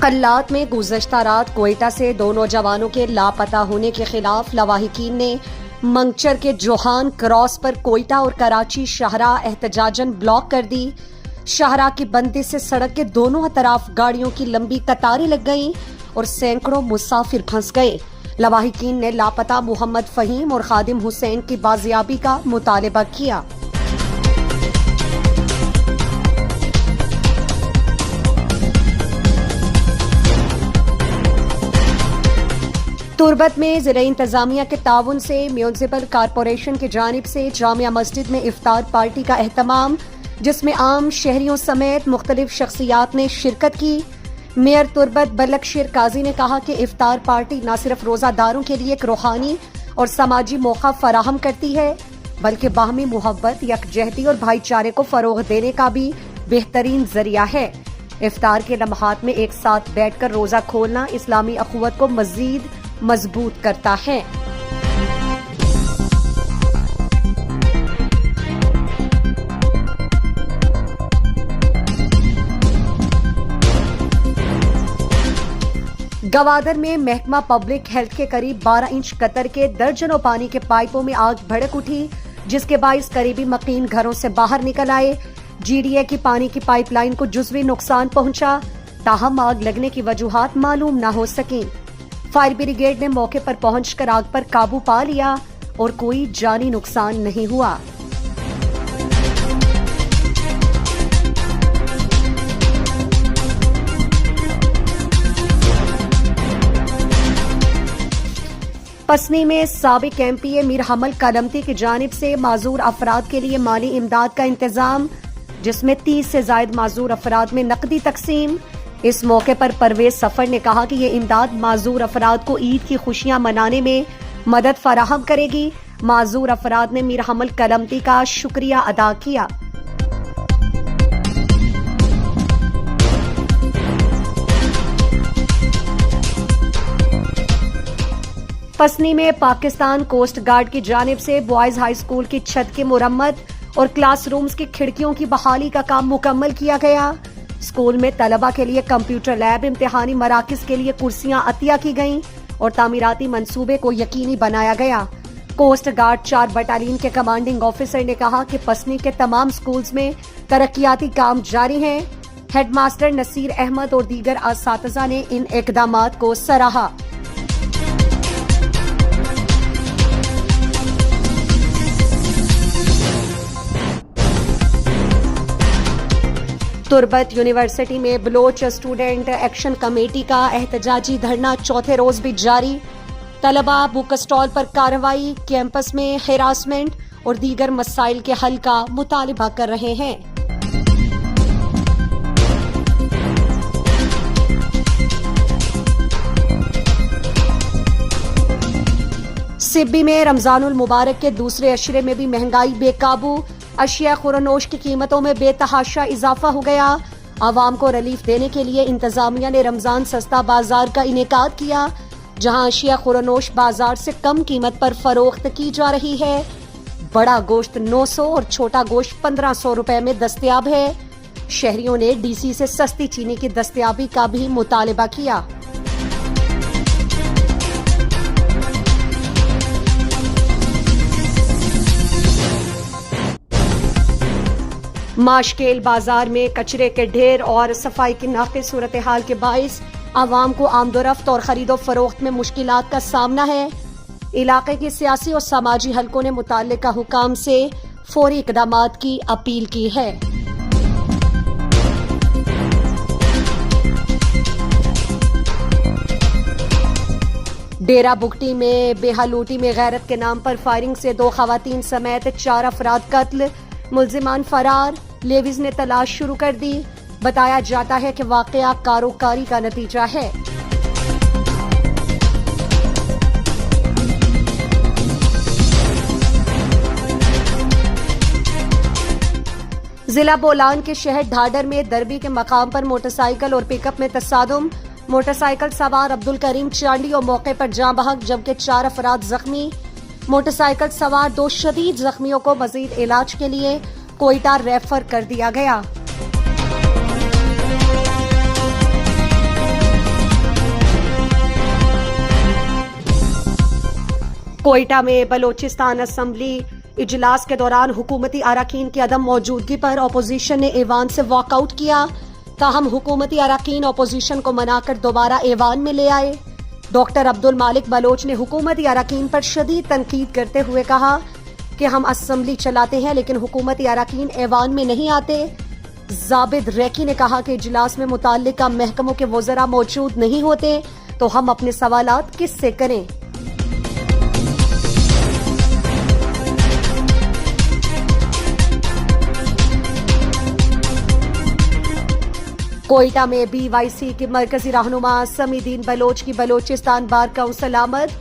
خلات میں گزشتہ رات کوئٹہ سے 2 نوجوانوں کے لاپتہ ہونے کے خلاف لواحقین نے منگچر کے جوہان کراس پر کوئٹہ اور کراچی شاہراہ احتجاجاً بلاک کر دی۔ شاہراہ کی بندش سے سڑک کے دونوں اطراف گاڑیوں کی لمبی قطاریں لگ گئیں اور سینکڑوں مسافر پھنس گئے۔ لواحقین نے لاپتہ محمد فہیم اور خادم حسین کی بازیابی کا مطالبہ کیا۔ تربت میں ضلع انتظامیہ کے تعاون سے میونسپل کارپوریشن کی جانب سے جامع مسجد میں افطار پارٹی کا اہتمام، جس میں عام شہریوں سمیت مختلف شخصیات نے شرکت کی۔ میئر تربت بلکشیر قاضی نے کہا کہ افطار پارٹی نہ صرف روزہ داروں کے لیے ایک روحانی اور سماجی موقع فراہم کرتی ہے بلکہ باہمی محبت، یکجہتی اور بھائی چارے کو فروغ دینے کا بھی بہترین ذریعہ ہے۔ افطار کے لمحات میں ایک ساتھ بیٹھ کر روزہ کھولنا اسلامی اخوت کو مزید مضبوط کرتا ہے۔ گوادر میں محکمہ پبلک ہیلتھ کے قریب 12 انچ قطر کے درجنوں پانی کے پائپوں میں آگ بھڑک اٹھی، جس کے باعث قریبی مکین گھروں سے باہر نکل آئے۔ جی ڈی اے کی پانی کی پائپ لائن کو جزوی نقصان پہنچا، تاہم آگ لگنے کی وجوہات معلوم نہ ہو سکیں۔ فائر بریگیڈ نے موقع پر پہنچ کر آگ پر قابو پا لیا اور کوئی جانی نقصان نہیں ہوا۔ پسنی میں سابق ایم پی اے میر حمل کلمتی کی جانب سے معذور افراد کے لیے مالی امداد کا انتظام، جس میں 30 سے زائد معذور افراد میں نقدی تقسیم۔ اس موقع پر پرویز سفر نے کہا کہ یہ امداد معذور افراد کو عید کی خوشیاں منانے میں مدد فراہم کرے گی۔ معذور افراد نے میر حمل کلمتی کا شکریہ ادا کیا۔ پسنی میں پاکستان کوسٹ گارڈ کی جانب سے بوائز ہائی اسکول کی چھت کی مرمت اور کلاس رومز کی کھڑکیوں کی بحالی کا کام مکمل کیا گیا۔ اسکول میں طلبہ کے لیے کمپیوٹر لیب، امتحانی مراکز کے لیے کرسیاں عطیہ کی گئیں اور تعمیراتی منصوبے کو یقینی بنایا گیا۔ کوسٹ گارڈ 4 بٹالین کے کمانڈنگ آفیسر نے کہا کہ پسنی کے تمام اسکولز میں ترقیاتی کام جاری ہیں۔ ہیڈ ماسٹر نصیر احمد اور دیگر اساتذہ نے ان اقدامات کو سراہا۔ تربت یونیورسٹی میں بلوچ اسٹوڈنٹ ایکشن کمیٹی کا احتجاجی دھرنا چوتھے روز بھی جاری۔ طلبہ بک اسٹال پر کارروائی، کیمپس میں ہراسمنٹ اور دیگر مسائل کے حل کا مطالبہ کر رہے ہیں۔ سبی میں رمضان المبارک کے دوسرے عشرے میں بھی مہنگائی بے قابو، اشیاء خورنوش کی قیمتوں میں بے تحاشا اضافہ ہو گیا۔ عوام کو ریلیف دینے کے لیے انتظامیہ نے رمضان سستا بازار کا انعقاد کیا، جہاں اشیاء خورنوش بازار سے کم قیمت پر فروخت کی جا رہی ہے۔ بڑا گوشت 900 اور چھوٹا گوشت 1500 روپے میں دستیاب ہے۔ شہریوں نے ڈی سی سے سستی چینی کی دستیابی کا بھی مطالبہ کیا۔ ماشکیل بازار میں کچرے کے ڈھیر اور صفائی کی ناقص صورتحال کے باعث عوام کو آمد و رفت اور خرید و فروخت میں مشکلات کا سامنا ہے۔ علاقے کی سیاسی اور سماجی حلقوں نے متعلقہ حکام سے فوری اقدامات کی اپیل کی ہے۔ ڈیرہ بگٹی میں بیہا لوٹی میں غیرت کے نام پر فائرنگ سے 2 خواتین سمیت 4 افراد قتل، ملزمان فرار۔ لیویز نے تلاش شروع کر دی۔ بتایا جاتا ہے کہ واقعہ کاروکاری کا نتیجہ ہے۔ ضلع بولان کے شہر ڈھاڈر میں دربی کے مقام پر موٹر سائیکل اور پک اپ میں تصادم۔ موٹر سائیکل سوار عبدالکریم چانڈی اور موقع پر جاں بحق جبکہ 4 افراد زخمی۔ موٹر سائیکل سوار 2 شدید زخمیوں کو مزید علاج کے لیے کوئٹہ ریفر کر دیا گیا۔ کوئٹہ میں بلوچستان اسمبلی اجلاس کے دوران حکومتی اراکین کی عدم موجودگی پر اپوزیشن نے ایوان سے واک آؤٹ کیا، تاہم حکومتی اراکین اپوزیشن کو منا کر دوبارہ ایوان میں لے آئے۔ ڈاکٹر عبدالمالک بلوچ نے حکومتی اراکین پر شدید تنقید کرتے ہوئے کہا کہ ہم اسمبلی چلاتے ہیں لیکن حکومتی اراکین ایوان میں نہیں آتے۔ زابد ریکی نے کہا کہ اجلاس میں متعلقہ محکموں کے وزراء موجود نہیں ہوتے تو ہم اپنے سوالات کس سے کریں؟ کوئٹہ میں بی وائی سی کے مرکزی رہنما سمی الدین بلوچ کی بلوچستان بار کونسل آمد،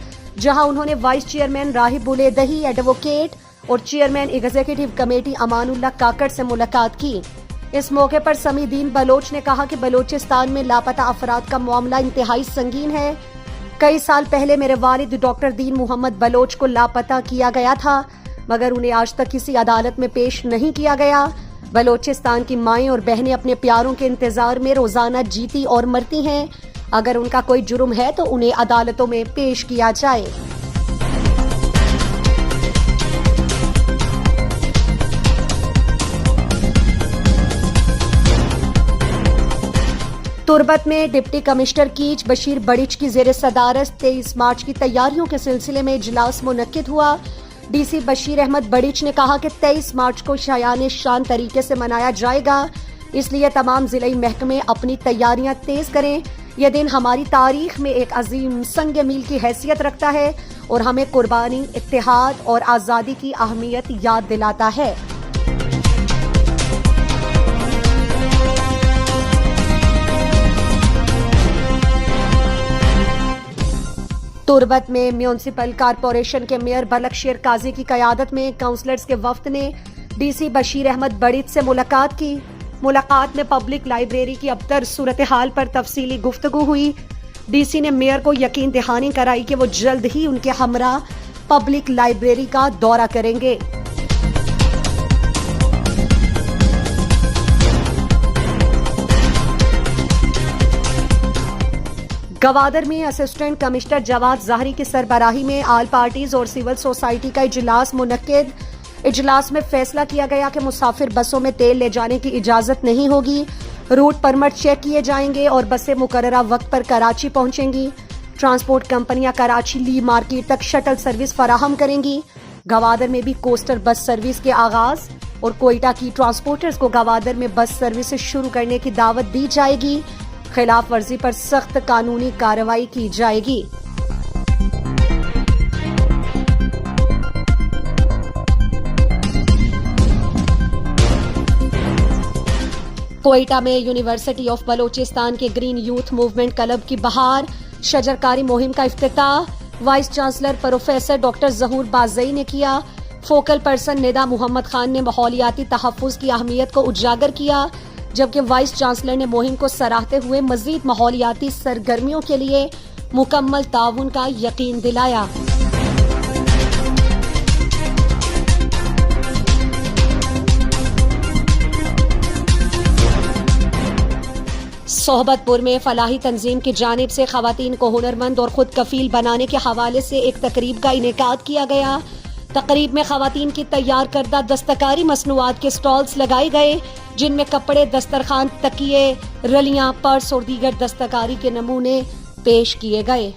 جہاں انہوں نے وائس چیئرمین راہب بلیدہی ایڈوکیٹ اور chairman executive committee Aman Ullah Kakar سے ملاقات کی۔ اس موقع پر سمی الدین بلوچ نے کہا کہ بلوچستان میں لاپتہ افراد کا معاملہ انتہائی سنگین ہے۔ کئی سال پہلے میرے والد ڈاکٹر دین محمد بلوچ کو لاپتہ کیا گیا تھا مگر انہیں آج تک کسی عدالت میں پیش نہیں کیا گیا۔ بلوچستان کی مائیں اور بہنیں اپنے پیاروں کے انتظار میں روزانہ جیتی اور مرتی ہیں، اگر ان کا کوئی جرم ہے تو انہیں عدالتوں میں پیش کیا جائے۔ تربت میں ڈپٹی کمشنر کیچ بشیر بڑچ کی زیر صدارت 23 مارچ کی تیاریوں کے سلسلے میں اجلاس منعقد ہوا۔ ڈی سی بشیر احمد بڑچ نے کہا کہ 23 مارچ کو شایان شان طریقے سے منایا جائے گا، اس لیے تمام ضلعی محکمے اپنی تیاریاں تیز کریں۔ یہ دن ہماری تاریخ میں ایک عظیم سنگ میل کی حیثیت رکھتا ہے اور ہمیں قربانی، اتحاد اور آزادی کی اہمیت یاد دلاتا ہے۔ تربت میں میونسپل کارپوریشن کے میئر بلکشیر قاضی کی قیادت میں کونسلرز کے وفد نے ڈی سی بشیر احمد بڑچ سے ملاقات کی۔ ملاقات میں پبلک لائبریری کی ابتر صورتحال پر تفصیلی گفتگو ہوئی۔ ڈی سی نے میئر کو یقین دہانی کرائی کہ وہ جلد ہی ان کے ہمراہ پبلک لائبریری کا دورہ کریں گے۔ گوادر میں اسسٹنٹ کمشنر جواد ظاہری کی سربراہی میں آل پارٹیز اور سول سوسائٹی کا اجلاس منعقد۔ اجلاس میں فیصلہ کیا گیا کہ مسافر بسوں میں تیل لے جانے کی اجازت نہیں ہوگی، روٹ پرمٹ چیک کیے جائیں گے اور بسیں مقررہ وقت پر کراچی پہنچیں گی۔ ٹرانسپورٹ کمپنیاں کراچی لی مارکیٹ تک شٹل سروس فراہم کریں گی۔ گوادر میں بھی کوسٹر بس سروس کے آغاز اور کوئٹہ کی ٹرانسپورٹرز کو گوادر میں بس سروس شروع کرنے کی دعوت دی جائے گی۔ خلاف ورزی پر سخت قانونی کارروائی کی جائے گی۔ کوئٹہ میں یونیورسٹی آف بلوچستان کے گرین یوتھ موومنٹ کلب کی بہار شجرکاری مہم کا افتتاح وائس چانسلر پروفیسر ڈاکٹر ظہور بازئی نے کیا۔ فوکل پرسن ندا محمد خان نے ماحولیاتی تحفظ کی اہمیت کو اجاگر کیا، جبکہ وائس چانسلر نے مہم کو سراہتے ہوئے مزید ماحولیاتی سرگرمیوں کے لیے مکمل تعاون کا یقین دلایا۔ صحبت پور میں فلاحی تنظیم کی جانب سے خواتین کو ہنرمند اور خود کفیل بنانے کے حوالے سے ایک تقریب کا انعقاد کیا گیا۔ تقریب میں خواتین کی تیار کردہ دستکاری مصنوعات کے سٹالز لگائے گئے، جن میں کپڑے، دسترخوان، تکیے، رلیاں، پرس اور دیگر دستکاری کے نمونے پیش کیے گئے۔